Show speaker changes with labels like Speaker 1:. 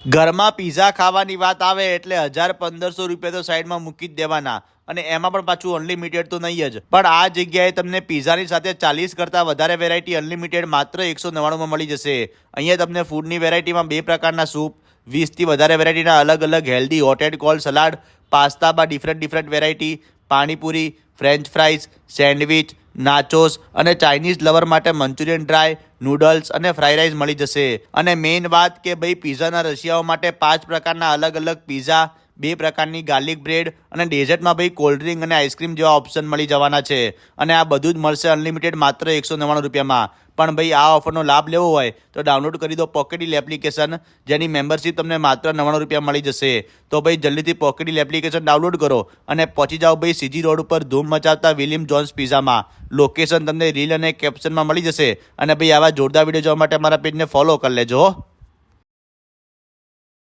Speaker 1: ઘરમાં પીઝા ખાવાની વાત આવે એટલે 1000-1500 રૂપિયા તો સાઈડમાં મૂકી જ દેવાના, અને એમાં પણ પાછું અનલિમિટેડ તો નહીં જ. પણ આ જગ્યાએ તમને પીઝાની સાથે 40 કરતાં વધારે વેરાયટી અનલિમિટેડ માત્ર 199માં મળી જશે. અહીંયા તમને ફૂડની વેરાયટીમાં 2 પ્રકારના સૂપ, 20થી વધારે વેરાયટીના અલગ અલગ healthy hot and cold salad, પાસ્તામાં different variety, panipuri, French fries, sandwich, nachos અને ચાઇનીઝ લવર માટે મંચુરિયન ડ્રાય, નૂડલ્સ અને ફ્રાઈ રાઈસ મળી જશે. અને મેઇન વાત કે ભાઈ પીઝાના રશિયાઓ માટે 5 પ્રકારના અલગ અલગ પીઝા, 2 પ્રકારની ગાર્લિક બ્રેડ અને ડેઝર્ટમાં ભાઈ કોલ્ડ ડ્રિંક અને આઈસ્ક્રીમ જેવા ઓપ્શન મળી જવાના છે. અને આ બધું જ મળશે અનલિમિટેડ માત્ર 199 રૂપિયામાં. પણ ભાઈ આ ઓફરનો લાભ લેવો હોય તો ડાઉનલોડ કરી દો પોકેટડીલ એપ્લિકેશન, જેની મેમ્બરશિપ તમને માત્ર 99 રૂપિયા મળી જશે. તો ભાઈ જલ્દીથી પોકેટડીલ એપ્લિકેશન ડાઉનલોડ કરો અને પહોંચી જાઓ ભાઈ સીજી રોડ ઉપર ધૂમ મચાવતા વિલિયમ જોન્સ પીઝામાં. લોકેશન તમને રીલ અને કેપ્શનમાં મળી જશે. અને ભાઈ આવા જોરદાર વિડીયો જોવા માટે અમારા પેજને ફોલો કરી લેજો.